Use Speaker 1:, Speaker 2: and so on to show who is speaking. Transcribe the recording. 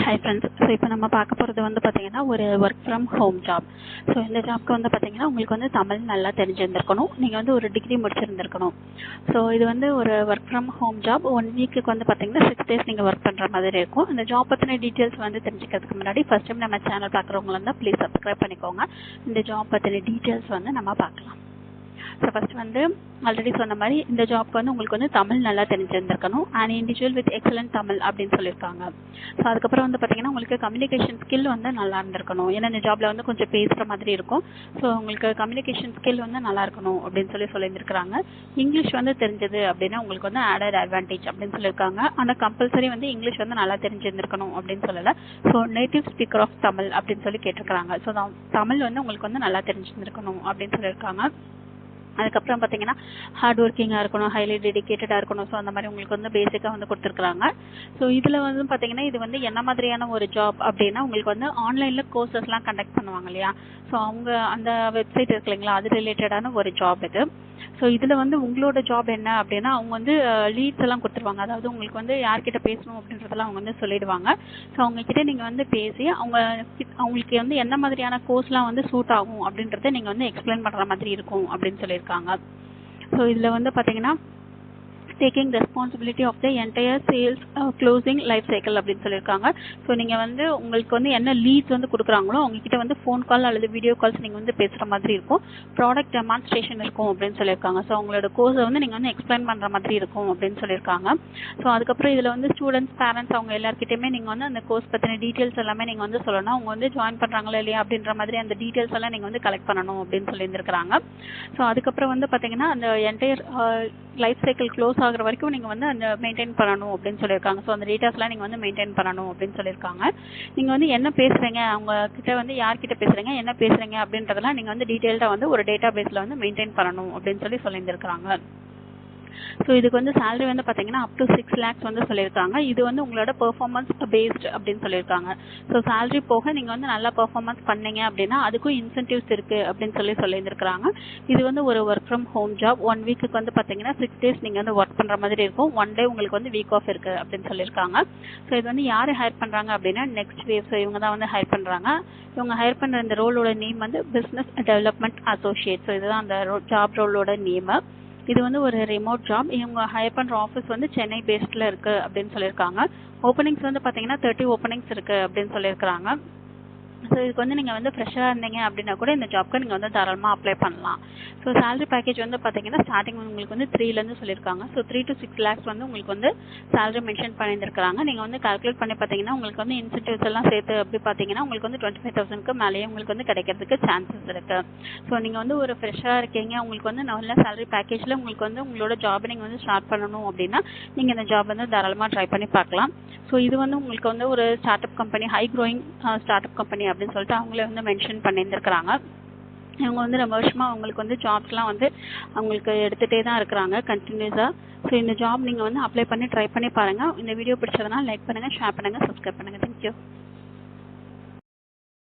Speaker 1: Hi friends. So இப்போ நம்ம பார்க்க போகிறது வந்து பார்த்தீங்கன்னா ஒரு work from home job. So இந்த ஜாப்க்கு வந்து பார்த்தீங்கன்னா உங்களுக்கு வந்து தமிழ் நல்லா தெரிஞ்சிருந்திருக்கணும். நீங்கள் வந்து ஒரு டிகிரி முடிச்சிருந்திருக்கணும். ஸோ இது வந்து ஒரு ஒர்க் ஃப்ரம் ஹோம் ஜாப். 1 வீக்குக்கு வந்து பார்த்தீங்கன்னா 6 days நீங்கள் ஒர்க் பண்ணுற மாதிரி இருக்கும். இந்த ஜாப் பற்றின டீட்டெயில்ஸ் வந்து தெரிஞ்சுக்கிறதுக்கு முன்னாடி ஃபர்ஸ்ட் டைம் நம்ம சேனல் பார்க்குறவங்களா இருந்தால் ப்ளீஸ் சப்ஸ்கிரைப் பண்ணிக்கோங்க. இந்த ஜாப் பற்றின டீட்டெயில்ஸ் வந்து நம்ம பார்க்கலாம். ஸோ ஃபர்ஸ்ட் வந்து ஆல்ரெடி சொன்ன மாதிரி இந்த ஜாப்க்கு வந்து உங்களுக்கு வந்து தமிழ் நல்லா தெரிஞ்சிருந்திருக்கணும். And individual with excellent Tamil அப்படின்னு சொல்லியிருக்காங்க. ஸோ அதுக்கப்புறம் வந்து பார்த்தீங்கன்னா உங்களுக்கு கம்யூனிகேஷன் ஸ்கில் வந்து நல்லா இருந்திருக்கணும். ஏன்னா இந்த ஜாப்ல வந்து கொஞ்சம் பேசுகிற மாதிரி இருக்கும். ஸோ உங்களுக்கு கம்யூனிகேஷன் ஸ்கில் வந்து நல்லா இருக்கணும் அப்படின்னு சொல்லியிருக்காங்க. இங்கிலீஷ் வந்து தெரிஞ்சது அப்படின்னா உங்களுக்கு வந்து ஆடட் அட்வான்டேஜ் அப்படின்னு சொல்லியிருக்காங்க. ஆனால் கம்பல்சரி வந்து இங்கிலீஷ் வந்து நல்லா தெரிஞ்சிருந்திருக்கணும் அப்படின்னு சொல்லலை. So native speaker of Tamil அப்படின்னு சொல்லி கேட்டிருக்காங்க. ஸோ தமிழ் வந்து உங்களுக்கு வந்து நல்லா தெரிஞ்சிருந்திருக்கணும் அப்படின்னு சொல்லியிருக்காங்க. அதுக்கப்புறம் பார்த்தீங்கன்னா ஹார்ட் ஒர்க்கிங்காக இருக்கணும், ஹைலி டெடிக்கேட்டடாக இருக்கணும். ஸோ அந்த மாதிரி உங்களுக்கு வந்து பேசிக்காக வந்து கொடுத்துருக்குறாங்க. ஸோ இதில் வந்து பார்த்தீங்கன்னா இது வந்து என்ன மாதிரியான ஒரு ஜாப் அப்படின்னா உங்களுக்கு வந்து ஆன்லைனில் கோர்சஸ்லாம் கண்டக்ட் பண்ணுவாங்க இல்லையா. ஸோ அவங்க அந்த வெப்சைட் இருக்கு இல்லைங்களா, அது ரிலேட்டடான ஒரு ஜாப் இது. ஸோ இதில் வந்து உங்களோட ஜாப் என்ன அப்படின்னா அவங்க வந்து லீட்ஸ் எல்லாம் கொடுத்துருவாங்க. அதாவது உங்களுக்கு வந்து யார்கிட்ட பேசணும் அப்படின்றதெல்லாம் அவங்க வந்து சொல்லிடுவாங்க. ஸோ அவங்கக்கிட்ட நீங்கள் வந்து பேசி அவங்களுக்கு வந்து என்ன மாதிரியான கோர்ஸ்லாம் வந்து சூட் ஆகும் அப்படின்றத நீங்கள் வந்து எக்ஸ்பிளைன் பண்ணுற மாதிரி இருக்கும் அப்படின்னு சொல்லியிருக்காங்க. ஸோ இதில் வந்து பார்த்தீங்கன்னா taking responsibility of the entire sales closing life cycle அப்படின்னு சொல்லியிருக்காங்க. ஸோ நீங்கள் வந்து உங்களுக்கு வந்து என்ன லீட்ஸ் வந்து கொடுக்குறாங்களோ அவங்ககிட்ட வந்து ஃபோன் கால் அல்லது வீடியோ கால்ஸ் நீங்கள் வந்து பேசுகிற மாதிரி இருக்கும். ப்ராடக்ட் டெமான்ஸ்ட்ரேஷன் இருக்கும் அப்படின்னு சொல்லியிருக்காங்க. ஸோ அவங்களோட கோர்ஸை வந்து நீங்கள் வந்து எக்ஸ்பிளைன் பண்ணுற மாதிரி இருக்கும் அப்படின்னு சொல்லியிருக்காங்க. ஸோ அதுக்கப்புறம் இதில் வந்து ஸ்டூடெண்ட்ஸ், பேரண்ட்ஸ் அவங்க எல்லாருக்கிட்டையுமே நீங்கள் வந்து அந்த கோர்ஸ் பற்றின டீட்டெயில்ஸ் எல்லாமே நீங்கள் வந்து சொல்லணும். அவங்க வந்து ஜாயின் பண்ணுறாங்களா இல்லையா அப்படின்ற மாதிரி அந்த டீட்டெயில்ஸ் எல்லாம் நீங்கள் வந்து கலெக்ட் பண்ணணும் அப்படின்னு சொல்லியிருந்திருக்கிறாங்க. ஸோ அதுக்கப்புறம் வந்து பார்த்தீங்கன்னா அந்த என்டையர் லைஃப் சைக்கிள் க்ளோஸ் ஆகிற வரைக்கும் நீங்கள் வந்து அந்த மெயின்டைன் பண்ணணும் அப்படின்னு சொல்லியிருக்காங்க. ஸோ அந்த டேட்டாஸ்லாம் நீங்கள் வந்து மெயின்டைன் பண்ணணும் அப்படின்னு சொல்லியிருக்காங்க. நீங்கள் வந்து என்ன பேசுகிறீங்க, அவங்க கிட்ட வந்து யார்கிட்ட பேசுகிறீங்க, என்ன பேசுகிறீங்க அப்படின்றதெல்லாம் நீங்கள் வந்து டீட்டெயில்டாக வந்து ஒரு டேட்டா பேஸில் வந்து மெயின்டைன் பண்ணணும் அப்படின்னு சொல்லியிருந்திருக்காங்க. ஸோ இதுக்கு வந்து சேலரி வந்து பார்த்தீங்கன்னா அப் டு 6 lakhs வந்து சொல்லியிருக்காங்க. இது வந்து உங்களோட பெர்ஃபார்மன்ஸ் பேஸ்டு அப்படின்னு சொல்லியிருக்காங்க. ஸோ சேலரி போக நீங்கள் வந்து நல்லா பெர்ஃபார்மன்ஸ் பண்ணீங்க அப்படின்னா அதுக்கும் இன்சென்டிவ்ஸ் இருக்குது அப்படின்னு சொல்லியிருந்திருக்காங்க. இது வந்து ஒரு ஒர்க் ஃப்ரம் ஹோம் ஜாப். 1 வீக்குக்கு வந்து பார்த்தீங்கன்னா 6 days நீங்கள் வந்து ஒர்க் பண்ணுற மாதிரி இருக்கும். 1 day உங்களுக்கு வந்து வீக் ஆஃப் இருக்குது அப்படின்னு சொல்லியிருக்காங்க. ஸோ இது வந்து யார் ஹையர் பண்ணுறாங்க அப்படின்னா நெக்ஸ்ட் வேவ். ஸோ இவங்க தான் வந்து ஹையர் பண்ணுறாங்க. இவங்க ஹையர் பண்ணுற இந்த ரோலோட நேம் வந்து பிஸ்னஸ் டெவலப்மெண்ட் அசோசியேட். ஸோ இதுதான் அந்த ஜாப் ரோலோட நேமு. இது வந்து ஒரு ரிமோட் ஜாப். இவங்க ஹையர் பண்ணுற ஆஃபீஸ் வந்து சென்னை பேஸ்டில் இருக்குது அப்படின்னு சொல்லியிருக்காங்க. ஓப்பனிங்ஸ் வந்து பார்த்தீங்கன்னா 30 ஓப்பனிங்ஸ் இருக்குது அப்படின்னு சொல்லியிருக்காங்க. ஸோ இதுக்கு வந்து நீங்கள் வந்து ஃப்ரெஷ்ஷாக இருந்தீங்க அப்படின்னா கூட இந்த ஜாப்க்கு நீங்கள் வந்து தாராளமாக அப்ளை பண்ணலாம். ஸோ சேலரி பேக்கேஜ் வந்து பார்த்தீங்கன்னா ஸ்டார்டிங் உங்களுக்கு வந்து 3லேருந்து சொல்லியிருக்காங்க. ஸோ 3 to 6 lakhs வந்து உங்களுக்கு வந்து சேலரி மென்ஷன் பண்ணியிருக்காங்க. நீங்கள் வந்து கால்குலேட் பண்ணி பார்த்தீங்கன்னா உங்களுக்கு வந்து இன்சென்டிவ்ஸ் எல்லாம் சேர்த்து அப்படி பார்த்தீங்கன்னா உங்களுக்கு வந்து 25,000க்கு மேலேயே உங்களுக்கு வந்து கிடைக்கிறதுக்கு சான்சஸ் இருக்குது. ஸோ நீங்கள் வந்து ஒரு ஃப்ரெஷ்ஷாக இருக்கீங்க, உங்களுக்கு வந்து நல்ல சேலரி பேக்கேஜில் உங்களுக்கு வந்து உங்களோட ஜாப் நீங்கள் வந்து ஸ்டார்ட் பண்ணணும் அப்படின்னா நீங்கள் இந்த ஜாப் வந்து தாராளமாக ட்ரை பண்ணி பார்க்கலாம். ஸோ இது வந்து உங்களுக்கு வந்து ஒரு start up company, high growing start up company அப்படின்னு சொல்லிட்டு அவங்களே வந்து மென்ஷன் பண்ணியிருந்திருக்கிறாங்க. இவங்க வந்து ரொம்ப வருஷமாக அவங்களுக்கு வந்து ஜாப்ஸ்லாம் வந்து அவங்களுக்கு எடுத்துகிட்டே தான் இருக்கிறாங்க கண்டினியூஸாக. ஸோ இந்த ஜாப் நீங்கள் வந்து அப்ளை பண்ணி ட்ரை பண்ணி பாருங்கள். இந்த வீடியோ பிடிச்சதுனா லைக் பண்ணுங்கள், ஷேர் பண்ணுங்கள், சப்ஸ்கிரைப் பண்ணுங்கள். தேங்க்யூ.